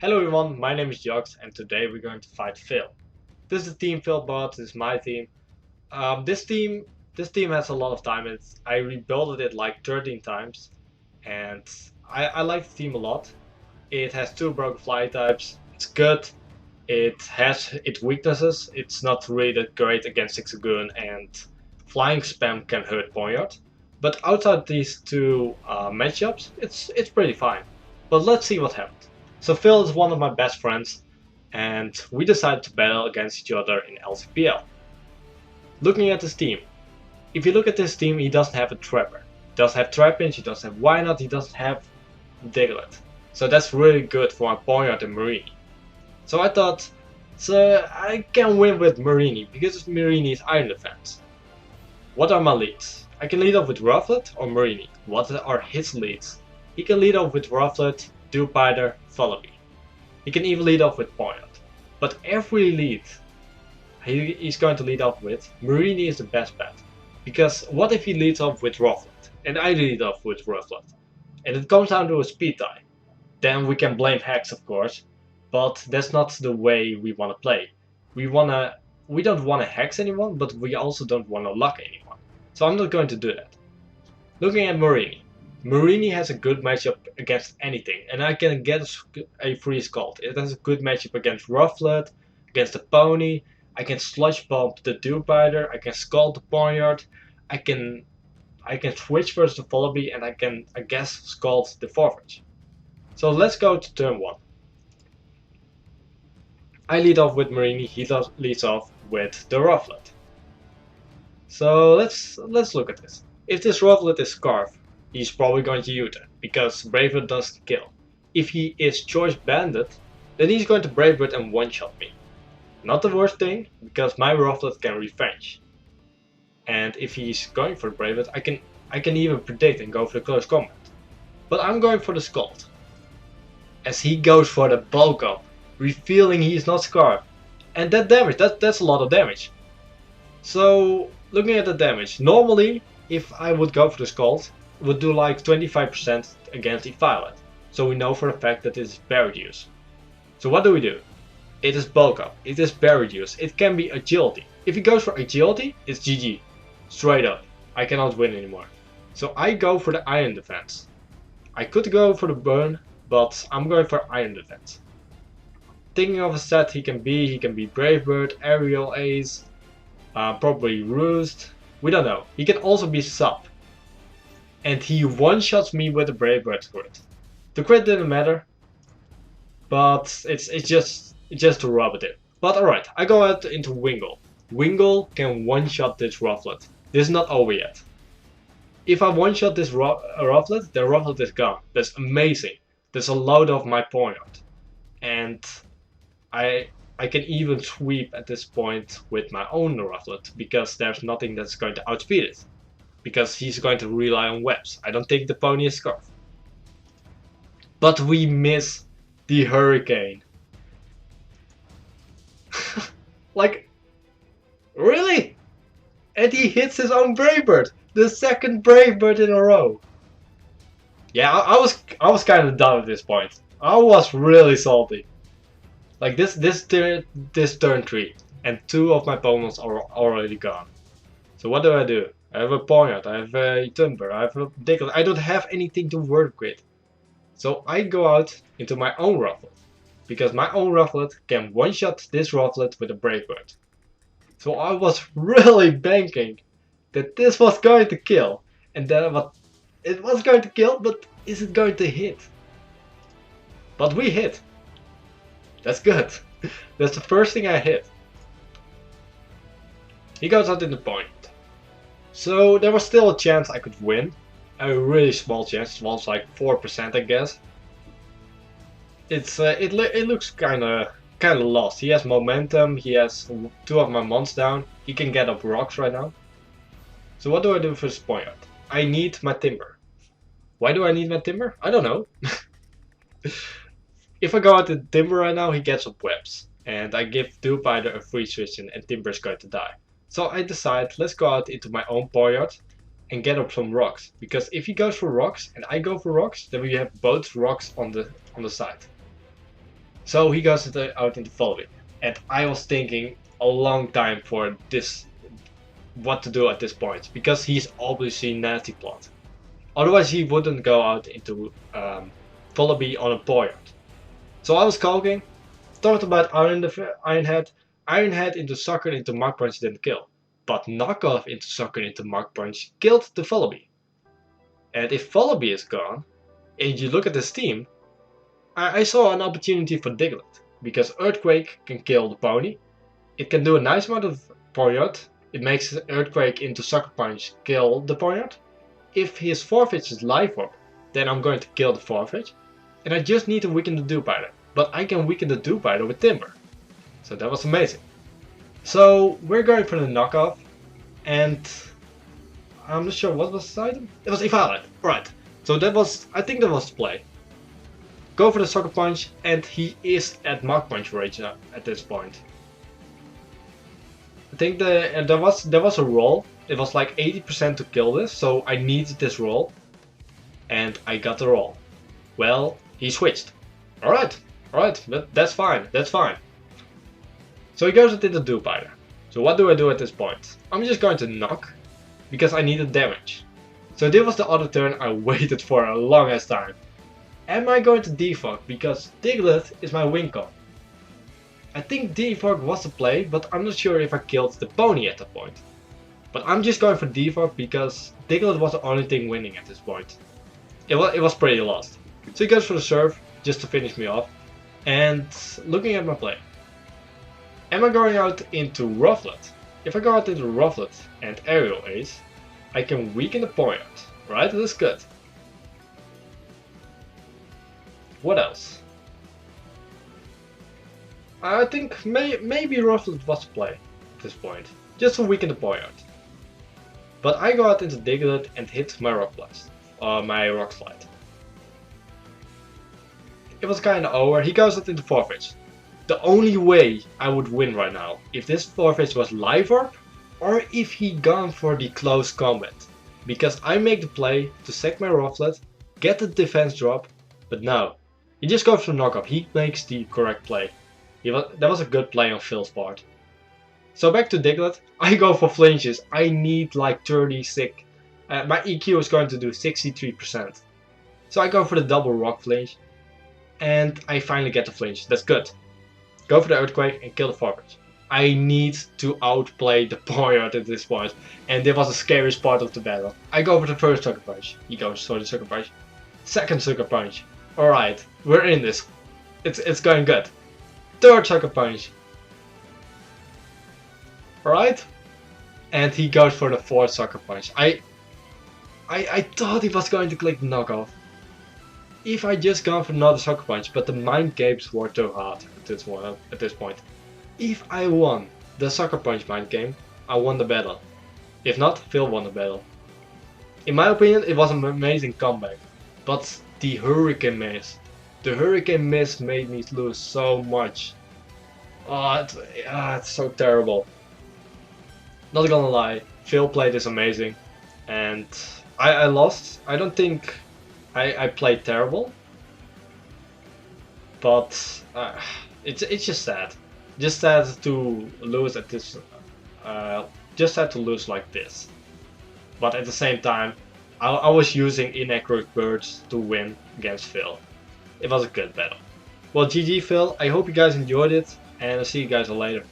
Hello everyone, my name is Jox and today we're going to fight Fille. This is Team Fille bot, this is my team. This team has a lot of time. I rebuilt it like 13 times and I like the team a lot. It has two broken fly types, it's good, it has its weaknesses, it's not really that great against Zigzagoon and flying spam can hurt Ponyard. But outside these two matchups, it's pretty fine. But let's see what happens. So Phil is one of my best friends, and we decided to battle against each other in LCPL. Looking at his team, if you look at this team, he doesn't have a Trapper. He doesn't have Trapinch, he doesn't have Why Not, he doesn't have Diglett. So that's really good for my Ponyard and Marini. So I thought, so I can win with Marini, because Marini is Iron Defense. What are my leads? I can lead off with Rufflet or Marini. What are his leads? He can lead off with Rufflet, Dewpider, Vullaby. He can even lead off with Ponyard. But every lead he's going to lead off with, Marini is the best bet. Because what if he leads off with Rufflet, and I lead off with Rufflet, and it comes down to a speed tie? Then we can blame Hex, of course, but that's not the way we want to play. We don't want to hex anyone, but we also don't want to luck anyone. So I'm not going to do that. Looking at Marini. Marini has a good matchup against anything, and I can get a free Scald. It has a good matchup against Rufflet, against the Pony. I can Sludge Bomb the Dewpider, I can Scald the Ponyard, I can switch versus the Vullaby, and I guess Scald the Forage. So let's go to turn 1. I lead off with Marini, he leads off with the Rufflet. So let's look at this. If this Rufflet is Scarf, he's probably going to use it, because Brave Bird doesn't kill. If he is Choice Bandit, then he's going to Brave Bird and one-shot me. Not the worst thing, because my Rufflet can revenge. And if he's going for the Brave Bird, I can even predict and go for the close combat. But I'm going for the Scald. As he goes for the bulk up, revealing he's not Scarf. And that damage, that's a lot of damage. So, looking at the damage, normally, if I would go for the Scald, it would do like 25% against the Violet. So we know for a fact that it is Berry Juice. So what do? It is bulk up, it is Berry Juice, it can be Agility. If he goes for Agility, it's GG. Straight up, I cannot win anymore. So I go for the Iron Defense. I could go for the Burn, but I'm going for Iron Defense. Thinking of a set he can be Brave Bird, Aerial Ace, probably Roost, we don't know. He can also be Sub. And he one-shots me with a Brave Bird crit. The crit didn't matter, but it's just to rub it in. But alright, I go out into Wingull. Wingull can one-shot this Rufflet. This is not over yet. If I one-shot this Rufflet, the Rufflet is gone. That's amazing. That's a load of my Ponyard. And I can even sweep at this point with my own Rufflet, because there's nothing that's going to outspeed it. Because he's going to rely on webs. I don't think the Pony is Scarf. But we miss the Hurricane. Like, really? And he hits his own Brave Bird. The second Brave Bird in a row. Yeah, I was kind of done at this point. I was really salty. Like this turn 3, and 2 of my opponents are already gone. So what do? I have a Ponyard, I have a Tumber, I have a Diglett. I don't have anything to work with. So I go out into my own Rufflet, because my own Rufflet can one-shot this Rufflet with a Brave Bird. So I was really banking that this was going to kill, and then it was going to kill, but is it going to hit? But we hit. That's good. That's the first thing I hit. He goes out in the point. So there was still a chance I could win. A really small chance. It was like 4%, I guess. It looks kinda lost. He has momentum. He has 2 of my mons down. He can get up rocks right now. So what do I do for this Ponyard? I need my Timber. Why do I need my Timber? I don't know. If I go out to Timber right now, he gets up webs. And I give Dewpider a free switch and Timber is going to die. So I decide, let's go out into my own Ponyard and get up some rocks. Because if he goes for rocks and I go for rocks, then we have both rocks on the side. So he goes out into Fille, and I was thinking a long time for this, what to do at this point, because he's obviously nasty plot. Otherwise he wouldn't go out into Fille on a point. So I was calking, thought about Ironhead. Ironhead into Sucker into Mach Punch didn't kill. But Knockoff into Sucker into Mach Punch killed the Fille. And if Fille is gone, and you look at this team, I saw an opportunity for Diglett. Because Earthquake can kill the pony. It can do a nice amount of Ponyard. It makes Earthquake into Sucker Punch kill the Ponyard. If his Forfeit is Life Orb, then I'm going to kill the Forfeit. And I just need to weaken the Dewpider. But I can weaken the Dewpider with Timber. So that was amazing. So we're going for the knockoff. And I'm not sure what was the item. It was Evaluate. Right. So that was, I think that was the play. Go for the Sucker Punch, and he is at Mach Punch range at this point. I think there was a roll. It was like 80% to kill this, so I needed this roll. And I got the roll. Well, he switched. Alright, that's fine, that's fine. So he goes into the Dewpider. So what do I do at this point? I'm just going to knock, because I needed damage. So this was the other turn I waited for a long ass time. Am I going to defog, because Diglett is my win con? I think defog was the play, but I'm not sure if I killed the pony at that point. But I'm just going for defog because Diglett was the only thing winning at this point. It was pretty lost. So he goes for the serve, just to finish me off. And looking at my play. Am I going out into Rufflet? If I go out into Rufflet and Aerial Ace, I can weaken the Ponyard, right? That's good. What else? I think maybe Rufflet was the play at this point, just to weaken the Ponyard. But I go out into Diglett and hit my Rock Blast, my Rock Slide. It was kinda over. He goes out into Forfeit. The only way I would win right now, if this Forfeit was Life Orb, or if he gone for the close combat. Because I make the play to sack my Rufflet, get the defense drop, but no. He just goes for knockup. He makes the correct play. That was a good play on Phil's part. So back to Diglett. I go for flinches. I need like 36. My EQ is going to do 63%. So I go for the double rock flinch. And I finally get the flinch. That's good. Go for the Earthquake and kill the Forfeit. I need to outplay the Ponyard at this point. And this was the scariest part of the battle. I go for the first Sucker Punch. He goes for the Sucker Punch. Second Sucker Punch. Alright, we're in this. It's going good. Third Sucker Punch. Alright. And he goes for the fourth Sucker Punch. I thought he was going to click knockoff. If I just gone for another Sucker Punch, but the mind games were too hard at this point. If I won the Sucker Punch mind game, I won the battle. If not, Phil won the battle. In my opinion, it was an amazing comeback. But the Hurricane Miss. The Hurricane Miss made me lose so much. Oh, it's so terrible. Not gonna lie, Phil played this amazing. And I lost. I don't think I played terrible. But it's just sad. Just sad to lose at this. Just sad to lose like this. But at the same time, I was using inaccurate birds to win against Phil. It was a good battle. Well, GG Phil, I hope you guys enjoyed it, and I'll see you guys later.